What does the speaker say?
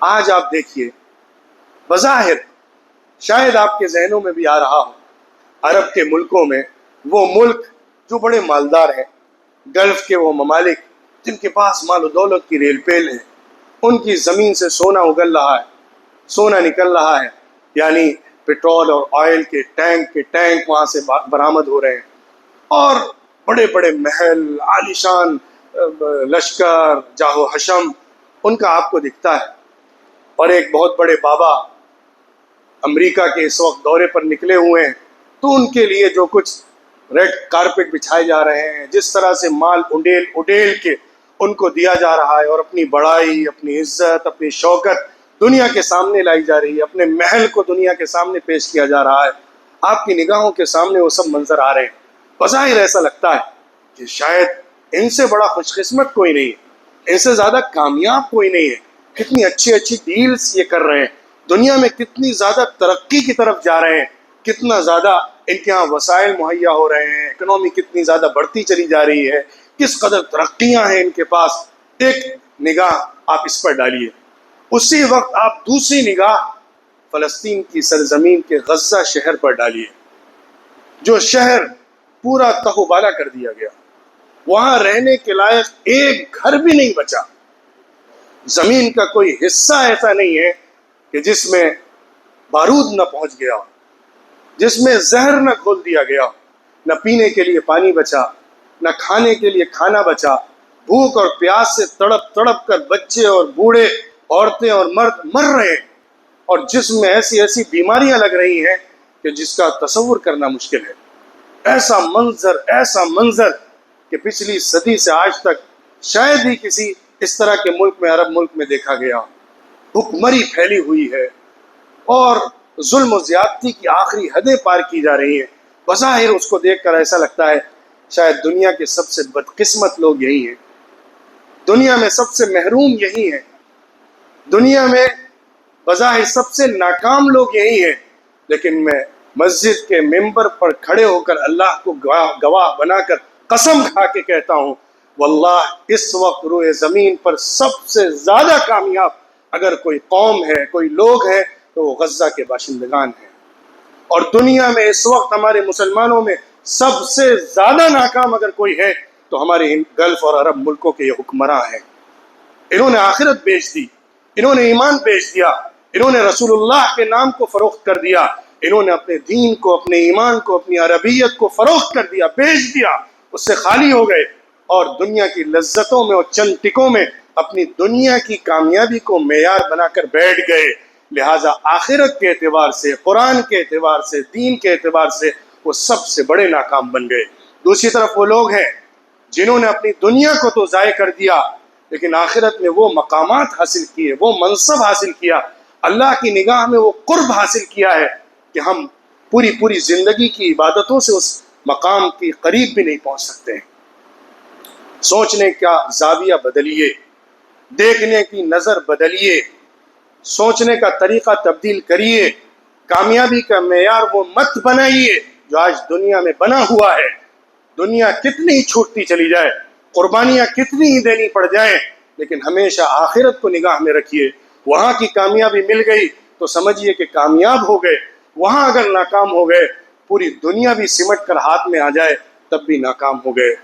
آج آپ دیکھیے، بظاہر شاید آپ کے ذہنوں میں بھی آ رہا ہو، عرب کے ملکوں میں وہ ملک جو بڑے مالدار ہیں، گلف کے وہ ممالک جن کے پاس مال و دولت کی ریل پیل ہے، ان کی زمین سے سونا اگل رہا ہے، سونا نکل رہا ہے، یعنی پیٹرول اور آئل کے ٹینک وہاں سے برآمد ہو رہے ہیں، اور بڑے بڑے محل، عالیشان لشکر، جاہ و حشم ان کا آپ کو دکھتا ہے۔ اور ایک بہت بڑے بابا امریکہ کے اس وقت دورے پر نکلے ہوئے ہیں، تو ان کے لیے جو کچھ ریڈ کارپٹ بچھائے جا رہے ہیں، جس طرح سے مال اڈیل کے ان کو دیا جا رہا ہے، اور اپنی بڑائی، اپنی عزت، اپنی شوکت دنیا کے سامنے لائی جا رہی ہے، اپنے محل کو دنیا کے سامنے پیش کیا جا رہا ہے، آپ کی نگاہوں کے سامنے وہ سب منظر آ رہے ہیں۔ بظاہر ایسا لگتا ہے کہ شاید ان سے بڑا خوش قسمت کوئی نہیں ہے، ان سے زیادہ کامیاب کوئی نہیں ہے، کتنی اچھی اچھی ڈیلز یہ کر رہے ہیں، دنیا میں کتنی زیادہ ترقی کی طرف جا رہے ہیں، کتنا زیادہ ان کے ہاں وسائل مہیا ہو رہے ہیں، اکنامی کتنی زیادہ بڑھتی چلی جا رہی ہے، کس قدر ترقیاں ہیں ان کے پاس۔ ایک نگاہ آپ اس پر ڈالیے، اسی وقت آپ دوسری نگاہ فلسطین کی سرزمین کے غزہ شہر پر ڈالیے، جو شہر پورا تہو بالا کر دیا گیا، وہاں رہنے کے لائق ایک گھر بھی نہیں بچا، زمین کا کوئی حصہ ایسا نہیں ہے کہ جس میں بارود نہ پہنچ گیا، جس میں زہر نہ کھول دیا گیا، نہ پینے کے لیے پانی بچا، نہ کھانے کے لیے کھانا بچا، بھوک اور پیاس سے تڑپ تڑپ کر بچے اور بوڑھے، عورتیں اور مرد مر رہے ہیں، اور جسم میں ایسی ایسی بیماریاں لگ رہی ہیں کہ جس کا تصور کرنا مشکل ہے۔ ایسا منظر کہ پچھلی صدی سے آج تک شاید ہی کسی اس طرح کے ملک میں، عرب ملک میں دیکھا گیا۔ بھکمری پھیلی ہوئی ہے، اور ظلم و زیادتی کی آخری حدیں پار کی جا رہی ہیں۔ بظاہر اس کو دیکھ کر ایسا لگتا ہے شاید دنیا کے سب سے بدقسمت لوگ یہی ہیں، دنیا میں سب سے محروم یہی ہیں، دنیا میں بظاہر سب سے ناکام لوگ یہی ہیں، لیکن میں مسجد کے ممبر پر کھڑے ہو کر اللہ کو گواہ بنا کر قسم کھا کے کہتا ہوں، واللہ اس وقت روئے زمین پر سب سے زیادہ کامیاب اگر کوئی قوم ہے، کوئی لوگ ہے، تو وہ غزہ کے باشندگان ہیں۔ اور دنیا میں اس وقت ہمارے مسلمانوں میں سب سے زیادہ ناکام اگر کوئی ہے تو ہمارے گلف اور عرب ملکوں کے یہ حکمراں ہیں۔ انہوں نے آخرت بیچ دی، انہوں نے ایمان بیچ دیا، انہوں نے رسول اللہ کے نام کو فروخت کر دیا، انہوں نے اپنے دین کو، اپنے ایمان کو، اپنی عربیت کو فروخت کر دیا، بیچ دیا، اس سے خالی ہو گئے، اور دنیا کی لذتوں میں اور چند ٹکوں میں اپنی دنیا کی کامیابی کو معیار بنا کر بیٹھ گئے۔ لہٰذا آخرت کے اعتبار سے، قرآن کے اعتبار سے، دین کے اعتبار سے وہ سب سے بڑے ناکام بن گئے۔ دوسری طرف وہ لوگ ہیں جنہوں نے اپنی دنیا کو تو ضائع کر دیا، لیکن آخرت میں وہ مقامات حاصل کیے، وہ منصب حاصل کیا، اللہ کی نگاہ میں وہ قرب حاصل کیا ہے کہ ہم پوری زندگی کی عبادتوں سے اس مقام کی قریب بھی نہیں پہنچ سکتے ہیں۔ سوچنے کا زاویہ بدلیے، دیکھنے کی نظر بدلیے، سوچنے کا طریقہ تبدیل کریے، کامیابی کا معیار وہ مت بنائیے جو آج دنیا میں بنا ہوا ہے۔ دنیا کتنی ہی چھوٹتی چلی جائے، قربانیاں کتنی ہی دینی پڑ جائیں، لیکن ہمیشہ آخرت کو نگاہ میں رکھیے۔ وہاں کی کامیابی مل گئی تو سمجھیے کہ کامیاب ہو گئے، وہاں اگر ناکام ہو گئے، پوری دنیا بھی سمٹ کر ہاتھ میں آ جائے تب بھی ناکام ہو گئے۔